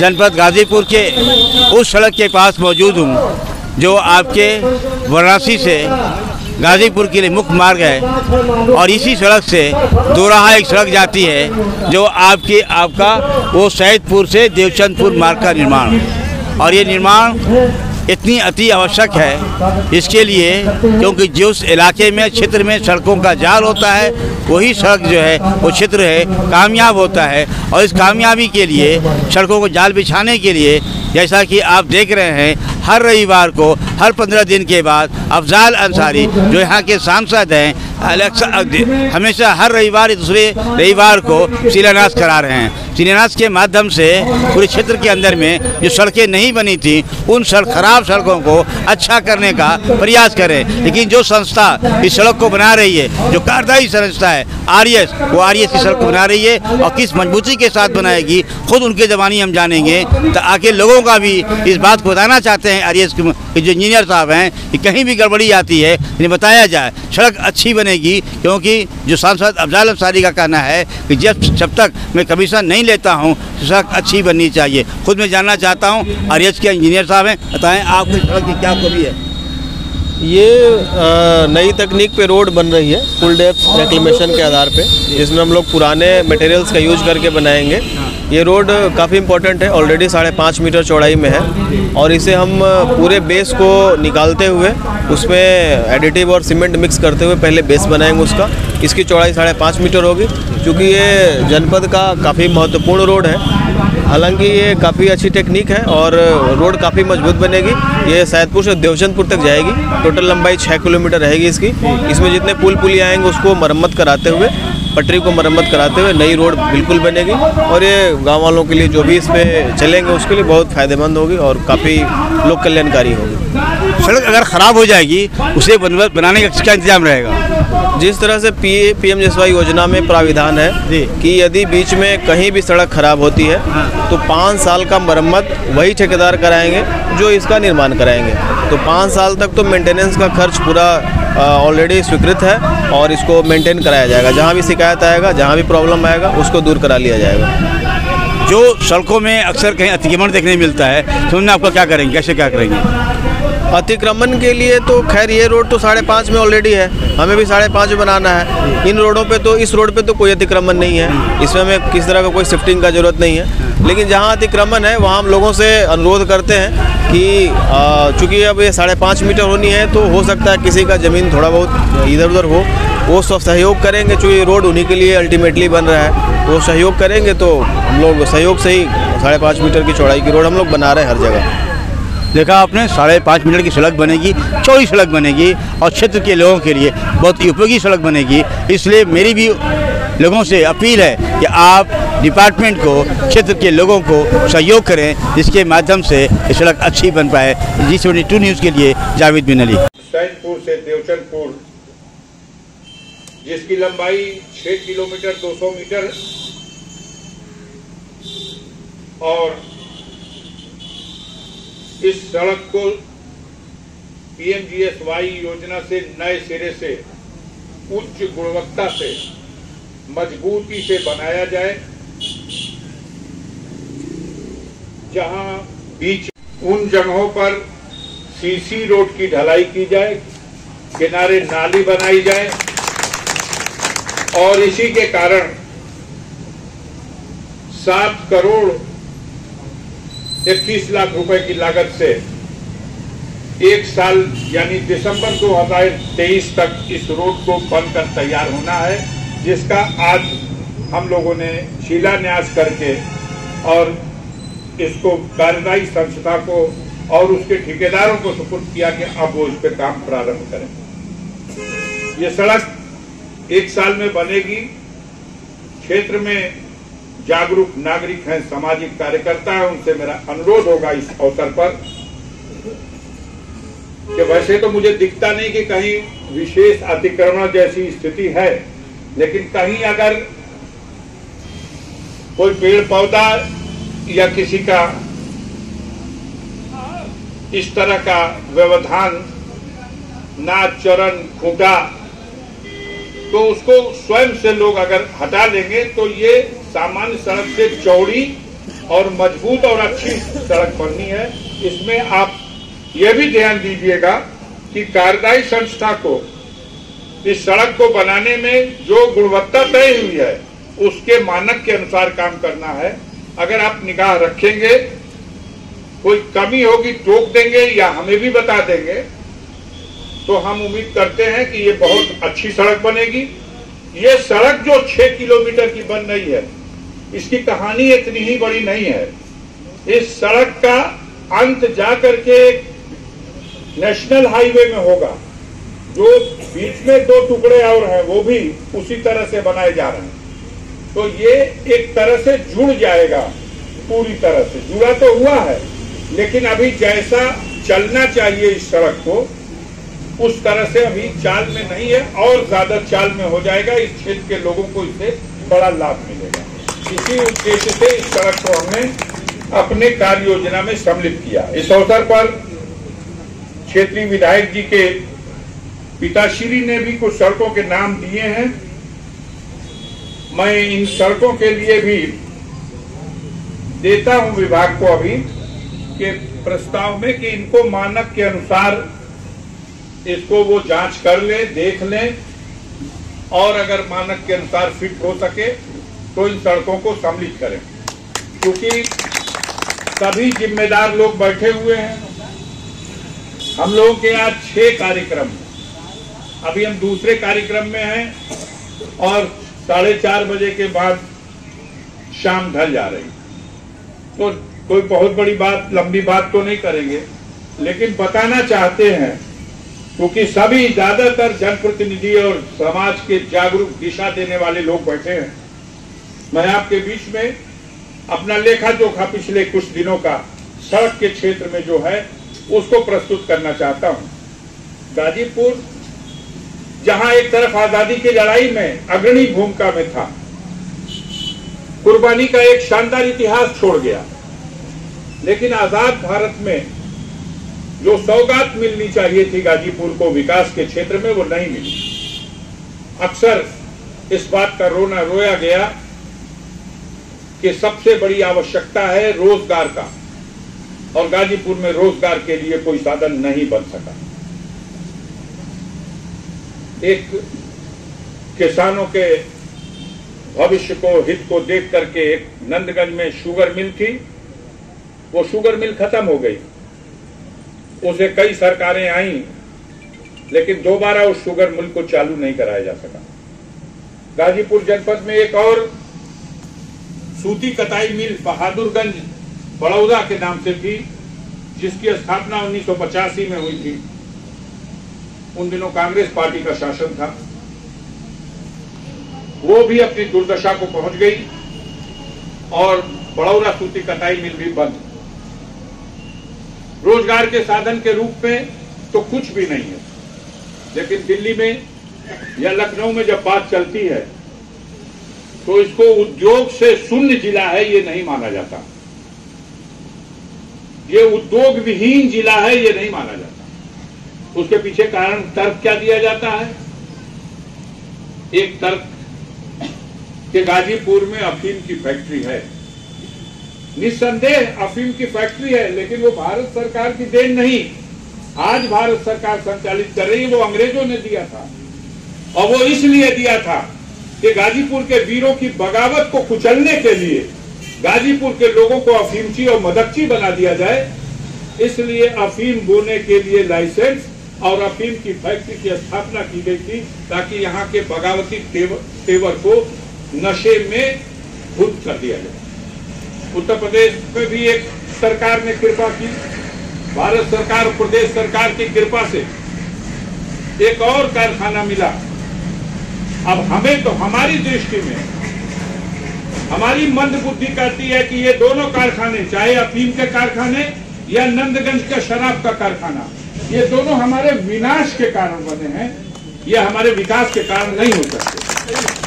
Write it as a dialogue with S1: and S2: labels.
S1: जनपद गाजीपुर के उस सड़क के पास मौजूद हूँ जो आपके वाराणसी से गाजीपुर के लिए मुख्य मार्ग है, और इसी सड़क से दोराहा एक सड़क जाती है जो आपका वो सैदपुर से देवचंदपुर मार्ग का निर्माण, और ये निर्माण इतनी अति आवश्यक है इसके लिए क्योंकि जिस इलाके में क्षेत्र में सड़कों का जाल होता है वही सड़क जो है वो क्षेत्र है कामयाब होता है। और इस कामयाबी के लिए सड़कों को जाल बिछाने के लिए जैसा कि आप देख रहे हैं हर रविवार को हर 15 दिन के बाद अफजाल अंसारी जो यहाँ के सांसद हैं हमेशा हर रविवार दूसरे रविवार को शिलान्यास करा रहे हैं। शिलान्यास के माध्यम से पूरे क्षेत्र के अंदर में जो सड़कें नहीं बनी थी उन खराब सड़कों को अच्छा करने का प्रयास करें। लेकिन जो संस्था इस सड़क को बना रही है, जो कार्यदायी संस्था है आरएस, वो आरएस की सड़क को बना रही है और किस मजबूती के साथ बनाएगी खुद उनके ज़बानी हम जानेंगे। तो आगे लोगों का भी इस बात को बताना चाहते हैं आरएस के जो इंजीनियर साहब हैं कि कहीं भी गड़बड़ी आती है इन्हें बताया जाए, सड़क अच्छी बनेगी। क्योंकि जो सांसद अफजाल अंसारी का कहना है कि जब तक मैं कमीशन नहीं लेता हूं सड़क अच्छी बननी चाहिए। खुद मैं जानना चाहता हूं आरएस के इंजीनियर साहब हैं, बताएं आपकी सड़क की क्या खूबी है?
S2: ये नई तकनीक पे रोड बन रही है फुल डेप्थ रिक्लेमेशन के आधार पे, जिसमें हम लोग पुराने मटेरियल्स का यूज करके बनाएंगे। ये रोड काफ़ी इम्पोर्टेंट है, ऑलरेडी 5.5 मीटर चौड़ाई में है और इसे हम पूरे बेस को निकालते हुए उसमें एडिटिव और सीमेंट मिक्स करते हुए पहले बेस बनाएंगे उसका। इसकी चौड़ाई 5.5 मीटर होगी। क्योंकि ये जनपद का काफ़ी महत्वपूर्ण रोड है, हालांकि ये काफ़ी अच्छी टेक्निक है और रोड काफ़ी मजबूत बनेगी। ये सैदपुर से देवचंदपुर तक जाएगी, टोटल लंबाई 6 किलोमीटर रहेगी इसकी। इसमें जितने पुल पुलियाँ आएंगे उसको मरम्मत कराते हुए, पटरी को मरम्मत कराते हुए नई रोड बिल्कुल बनेगी और ये गांव वालों के लिए जो भी इस पर चलेंगे उसके लिए बहुत फ़ायदेमंद होगी और काफ़ी लोक कल्याणकारी होगी।
S1: सड़क अगर ख़राब हो जाएगी उसे बनाने का क्या इंतजाम रहेगा?
S2: जिस तरह से PM-JSY योजना में प्राविधान है कि यदि बीच में कहीं भी सड़क खराब होती है तो 5 साल का मरम्मत वही ठेकेदार कराएंगे जो इसका निर्माण कराएंगे। तो 5 साल तक तो मेंटेनेंस का खर्च पूरा ऑलरेडी स्वीकृत है और इसको मेंटेन कराया जाएगा। जहाँ भी शिकायत आएगा, जहाँ भी प्रॉब्लम आएगा उसको दूर करा लिया जाएगा।
S1: जो सड़कों में अक्सर कहीं अतिक्रमण देखने मिलता है तो उनमें आपका क्या करेंगे, कैसे क्या करेंगे?
S2: अतिक्रमण के लिए तो खैर ये रोड तो 5.5 में ऑलरेडी है, हमें भी 5.5 में बनाना है। इन रोडों पे तो, इस रोड पे तो कोई अतिक्रमण नहीं है, इसमें हमें किसी तरह का कोई शिफ्टिंग का ज़रूरत नहीं है। लेकिन जहाँ अतिक्रमण है वहाँ हम लोगों से अनुरोध करते हैं कि चूँकि अब ये 5.5 मीटर होनी है तो हो सकता है किसी का ज़मीन थोड़ा बहुत इधर उधर हो, वो सब सहयोग करेंगे। चूँकि ये रोड उन्हीं के लिए अल्टीमेटली बन रहा है, वो सहयोग करेंगे तो हम लोग सहयोग से ही 5.5 मीटर की चौड़ाई की रोड हम लोग बना रहे हैं हर जगह।
S1: देखा आपने, 5.5 मीटर की सड़क बनेगी, चौड़ी सड़क बनेगी और क्षेत्र के लोगों के लिए बहुत ही उपयोगी सड़क बनेगी। इसलिए मेरी भी लोगों से अपील है कि आप डिपार्टमेंट को, क्षेत्र के लोगों को सहयोग करें जिसके माध्यम से ये सड़क अच्छी बन पाए। G72 न्यूज़ के लिए जावेद बिन अली।
S3: सैदपुर से देवचंदपुर जिसकी लंबाई 6 किलोमीटर 200 मीटर और इस सड़क को PM-JSY योजना से नए सिरे से उच्च गुणवत्ता से मजबूती से बनाया जाए, जहां बीच उन जगहों पर सीसी रोड की ढलाई की जाए, किनारे नाली बनाई जाए और इसी के कारण 7 करोड़ 21 लाख रुपए की लागत से 1 साल यानी दिसंबर 2023 तक इस रोड को बनकर तैयार होना है, जिसका आज हम लोगों ने शिलान्यास करके और इसको कार्यदायी संस्था को और उसके ठेकेदारों को सुपुर्द किया कि अब वो इस पर काम प्रारंभ करें। ये सड़क 1 साल में बनेगी। क्षेत्र में जागरूक नागरिक हैं, सामाजिक कार्यकर्ता हैं, उनसे मेरा अनुरोध होगा इस अवसर पर कि वैसे तो मुझे दिखता नहीं कि कहीं विशेष अतिक्रमण जैसी स्थिति है, लेकिन कहीं अगर कोई पेड़ पौधा या किसी का इस तरह का व्यवधान, नाच चरण खूंटा, तो उसको स्वयं से लोग अगर हटा लेंगे तो ये सामान्य सड़क से चौड़ी और मजबूत और अच्छी सड़क बननी है। इसमें आप यह भी ध्यान दीजिएगा कि कार्यदायी संस्था को इस सड़क को बनाने में जो गुणवत्ता तय हुई है उसके मानक के अनुसार काम करना है। अगर आप निगाह रखेंगे, कोई कमी होगी टोक देंगे या हमें भी बता देंगे, तो हम उम्मीद करते हैं कि ये बहुत अच्छी सड़क बनेगी। ये सड़क जो 6 किलोमीटर की बन रही है, इसकी कहानी इतनी ही बड़ी नहीं है। इस सड़क का अंत जाकर के नेशनल हाईवे में होगा। जो बीच में 2 टुकड़े और हैं वो भी उसी तरह से बनाए जा रहे हैं। तो ये एक तरह से जुड़ जाएगा, पूरी तरह से जुड़ा तो हुआ है, लेकिन अभी जैसा चलना चाहिए इस सड़क को उस तरह से अभी चाल में नहीं है, और ज्यादा चाल में हो जाएगा। इस क्षेत्र के लोगों को इससे बड़ा लाभ मिलेगा। इसी उद्देश्य से इस सड़क को हमने अपने कार्य योजना में सम्मिलित किया। इस अवसर पर क्षेत्रीय विधायक जी के पिताश्री ने भी कुछ सड़कों के नाम दिए हैं। मैं इन सड़कों के लिए भी देता हूं विभाग को अभी के प्रस्ताव में कि इनको मानक के अनुसार इसको वो जांच कर ले, देख लें, और अगर मानक के अनुसार फिट हो सके तो इन सड़कों को सम्मिलित करें। क्योंकि सभी जिम्मेदार लोग बैठे हुए हैं। हम लोगों के आज 6 कार्यक्रम हैं। अभी हम दूसरे कार्यक्रम में हैं और 4:30 बजे के बाद शाम ढल जा रही। तो कोई बहुत बड़ी बात, लंबी बात तो नहीं करेंगे, लेकिन बताना चाहते हैं क्योंकि सभी ज्यादातर जनप्रतिनिधि और समाज के जागरूक दिशा देने वाले लोग बैठे हैं। मैं आपके बीच में अपना लेखा जोखा पिछले कुछ दिनों का सड़क के क्षेत्र में जो है उसको प्रस्तुत करना चाहता हूं। गाजीपुर जहां एक तरफ आजादी की लड़ाई में अग्रणी भूमिका में था, कुर्बानी का एक शानदार इतिहास छोड़ गया, लेकिन आजाद भारत में जो सौगात मिलनी चाहिए थी गाजीपुर को विकास के क्षेत्र में, वो नहीं मिली। अक्सर इस बात का रोया गया कि सबसे बड़ी आवश्यकता है रोजगार का, और गाजीपुर में रोजगार के लिए कोई साधन नहीं बन सका। एक किसानों के भविष्य को, हित को देख करके एक नंदगंज में शुगर मिल थी, वो शुगर मिल खत्म हो गई। उसे कई सरकारें आई, लेकिन दोबारा उस शुगर मिल को चालू नहीं कराया जा सका। गाजीपुर जनपद में एक और सूती कताई मिल बहादुरगंज बड़ौदा के नाम से थी, जिसकी स्थापना 1985 में हुई थी। उन दिनों कांग्रेस पार्टी का शासन था। वो भी अपनी दुर्दशा को पहुंच गई और बड़ौदा सूती कताई मिल भी बंद। रोजगार के साधन के रूप में तो कुछ भी नहीं है, लेकिन दिल्ली में या लखनऊ में जब बात चलती है तो इसको उद्योग से शून्य जिला है ये नहीं माना जाता। ये उद्योग विहीन जिला है ये नहीं माना जाता। उसके पीछे कारण तर्क क्या दिया जाता है? एक तर्क कि गाजीपुर में अफीम की फैक्ट्री है। निस्संदेह अफीम की फैक्ट्री है, लेकिन वो भारत सरकार की देन नहीं। आज भारत सरकार संचालित कर रही है, वो अंग्रेजों ने दिया था, और वो इसलिए दिया था कि गाजीपुर के वीरों की बगावत को कुचलने के लिए गाजीपुर के लोगों को अफीमची और मदकची बना दिया जाए। इसलिए अफीम बोने के लिए लाइसेंस और अफीम की फैक्ट्री की स्थापना की गई थी, ताकि यहाँ के बगावती तेवर को नशे में धुत कर दिया जाए। उत्तर प्रदेश में भी एक सरकार ने कृपा की, भारत सरकार प्रदेश सरकार की कृपा से एक और कारखाना मिला। अब हमें तो हमारी दृष्टि में हमारी मंद बुद्धि कहती है कि ये दोनों कारखाने, चाहे अफीम के कारखाने या नंदगंज का शराब का कारखाना, ये दोनों हमारे विनाश के कारण बने हैं, ये हमारे विकास के कारण नहीं हो सकते।